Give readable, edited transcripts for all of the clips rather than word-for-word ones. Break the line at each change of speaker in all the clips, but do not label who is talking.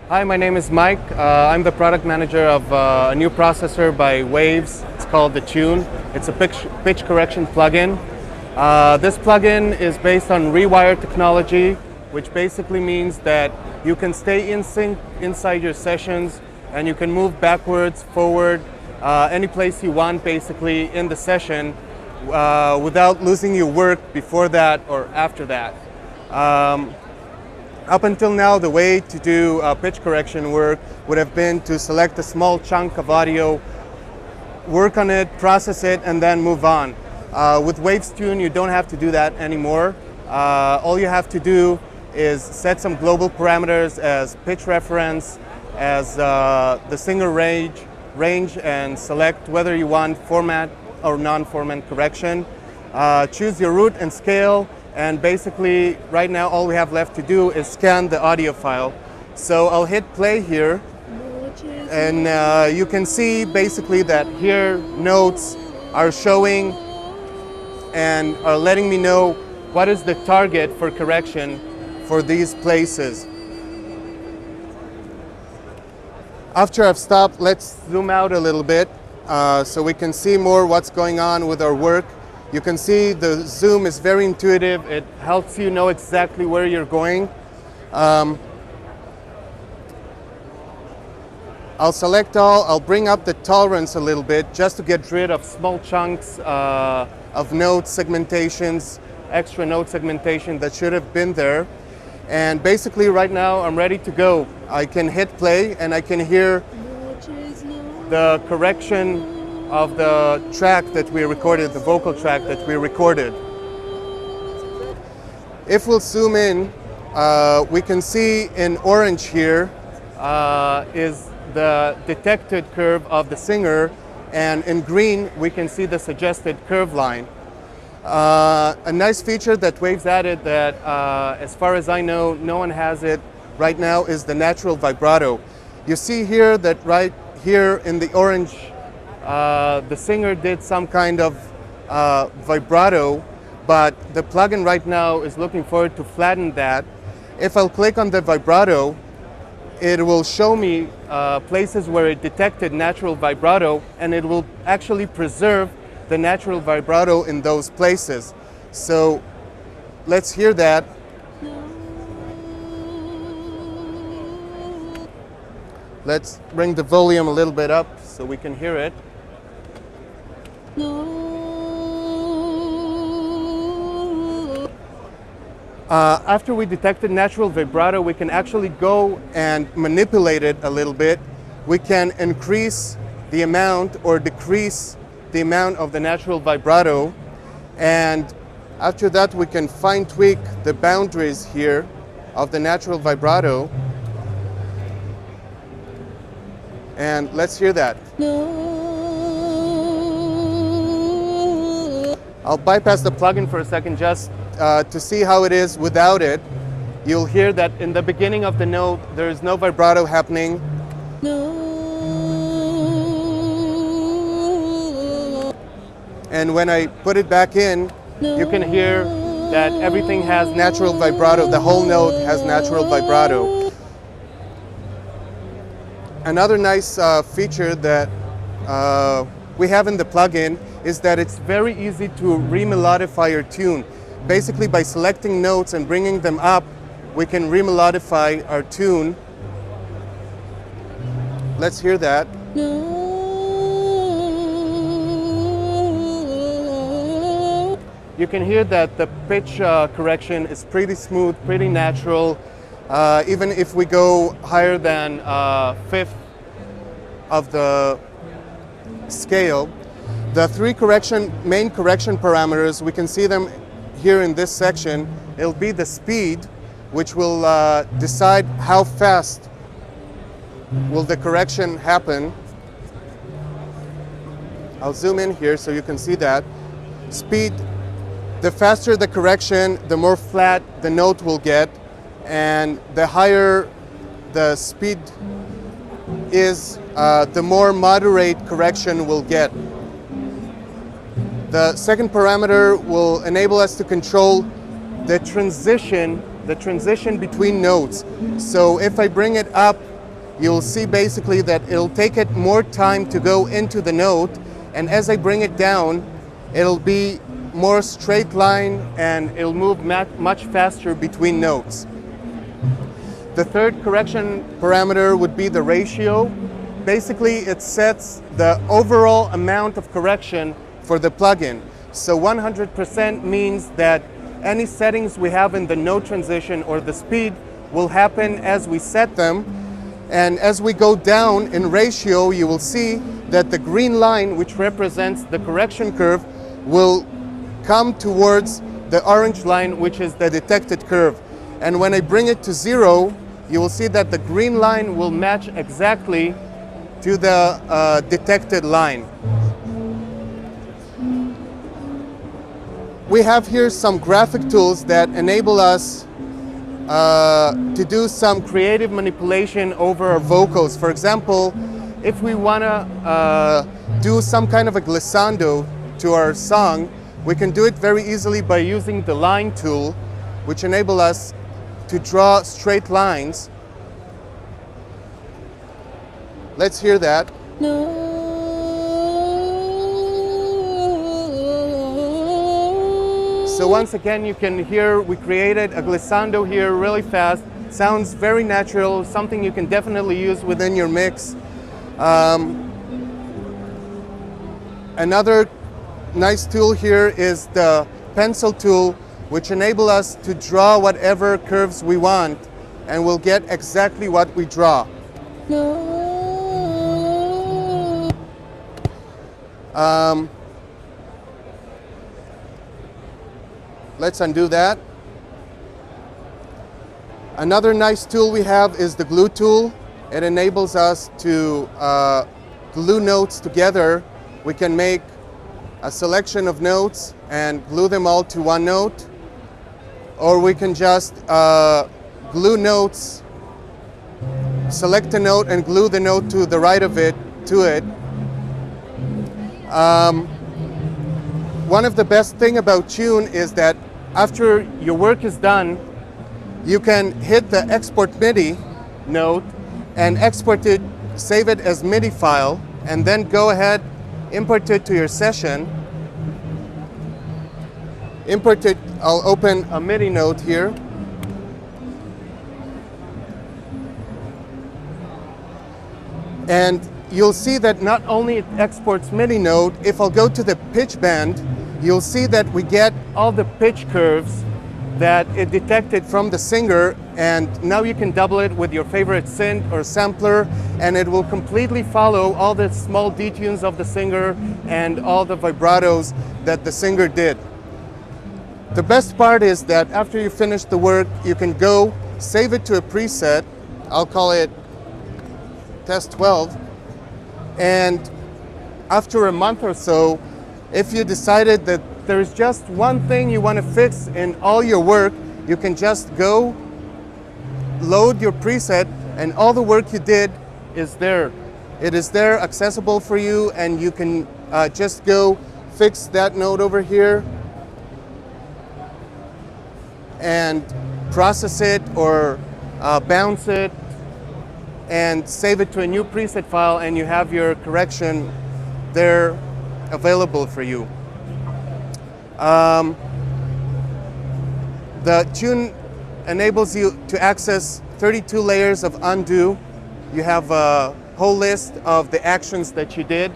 Hi, my name is Mike. I'm the product manager of a new processor by Waves. It's called the Tune. It's a pitch correction plugin. This plugin is based on rewire technology, which basically means that you can stay in sync inside your sessions and you can move backwards, forward, any place you want basically in the session without losing your work before that or after that. Up until now, the way to do pitch correction work would have been to select a small chunk of audio, work on it, process it, and then move on. With Waves Tune, you don't have to do that anymore. All you have to do is set some global parameters as pitch reference, as the singer range, and select whether you want format or non-format correction. Choose your root and scale. And basically, right now, all we have left to do is scan the audio file. So I'll hit play here, and you can see basically that here notes are showing and are letting me know what is the target for correction for these places. After I've stopped, let's zoom out a little bit so we can see more what's going on with our work. You can see the zoom is very intuitive. It helps you know exactly where you're going. I'll select all. I'll bring up the tolerance a little bit just to get rid of small chunks of note segmentations, extra note segmentation that should have been there. And basically right now I'm ready to go. I can hit play and I can hear the correction of the track that we recorded, the vocal track that we recorded. If we'll zoom in, we can see in orange here is the detected curve of the singer, and in green we can see the suggested curve line. A nice feature that Waves added that as far as I know no one has it right now is the natural vibrato. You see here that right here in the orange the singer did some kind of vibrato, but the plugin right now is looking forward to flatten that. If I'll click on the vibrato, it will show me places where it detected natural vibrato, and it will actually preserve the natural vibrato in those places. So let's hear that. Let's bring the volume a little bit up so we can hear it. After we detected natural vibrato, we can actually go and manipulate it a little bit. We can increase the amount or decrease the amount of the natural vibrato. And after that, we can fine tweak the boundaries here of the natural vibrato. And let's hear that. I'll bypass the plugin for a second just to see how it is without it. You'll hear that in the beginning of the note, there is no vibrato happening. And when I put it back in, you can hear that everything has natural vibrato. The whole note has natural vibrato. Another nice feature that we have in the plugin is that it's very easy to remelodify your tune. Basically, by selecting notes and bringing them up, we can remelodify our tune. Let's hear that. You can hear that the pitch correction is pretty smooth, pretty natural. Even if we go higher than fifth of the scale. The three main correction parameters, we can see them here in this section. It'll be the speed, which will decide how fast will the correction happen. I'll zoom in here so you can see that. Speed, the faster the correction, the more flat the note will get, and the higher the speed is, the more moderate correction we'll get. The second parameter will enable us to control the transition between notes. So if I bring it up you'll see basically that it'll take it more time to go into the note, and as I bring it down, it'll be more straight line and it'll move much faster between notes. The third correction parameter would be the ratio. Basically, it sets the overall amount of correction for the plugin. So 100% means that any settings we have in the note transition or the speed will happen as we set them. And as we go down in ratio, you will see that the green line, which represents the correction curve, will come towards the orange line, which is the detected curve. And when I bring it to 0, you will see that the green line will match exactly to the detected line. We have here some graphic tools that enable us to do some creative manipulation over our vocals. For example, if we want to do some kind of a glissando to our song, we can do it very easily by using the line tool, which enable us to draw straight lines. Let's hear that. So once again, you can hear we created a glissando here really fast. Sounds very natural, something you can definitely use within your mix. Another nice tool here is the pencil tool, which enable us to draw whatever curves we want, and we'll get exactly what we draw. Let's undo that. Another nice tool we have is the glue tool. It enables us to glue notes together. We can make a selection of notes and glue them all to one note, or we can just glue notes, select a note and glue the note to the right of it to it. One of the best thing about Tune is that after your work is done, you can hit the export MIDI note and export it, save it as MIDI file, and then go ahead, import it to your session. Import it, I'll open a MIDI note here. And you'll see that not only it exports MIDI note, if I'll go to the pitch band, you'll see that we get all the pitch curves that it detected from the singer, and now you can double it with your favorite synth or sampler, and it will completely follow all the small detunes of the singer and all the vibratos that the singer did. The best part is that after you finish the work, you can go save it to a preset. I'll call it Test 12. And after a month or so, if you decided that there is just one thing you want to fix in all your work, you can just go load your preset, and all the work you did is there. It is there, accessible for you, and you can just go fix that note over here and process it or bounce it and save it to a new preset file, and you have your correction there available for you. The Tune enables you to access 32 layers of undo. You have a whole list of the actions that you did,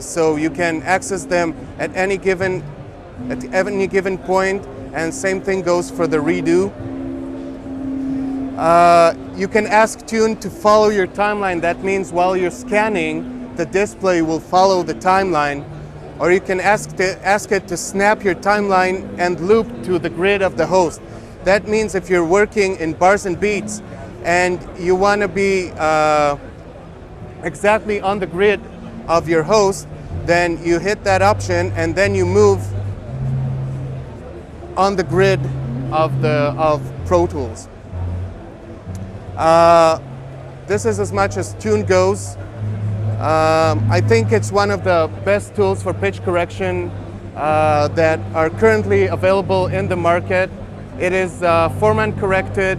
so you can access them at any given point, and same thing goes for the redo. You can ask Tune to follow your timeline. That means while you're scanning, the display will follow the timeline, or you can ask it to snap your timeline and loop to the grid of the host. That means if you're working in bars and beats and you want to be exactly on the grid of your host, then you hit that option and then you move on the grid of Pro Tools. This is as much as Tune goes. I think it's one of the best tools for pitch correction that are currently available in the market. It is format corrected.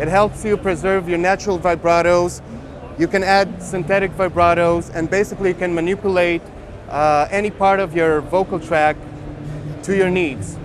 It helps you preserve your natural vibratos. You can add synthetic vibratos, and basically you can manipulate any part of your vocal track to your needs.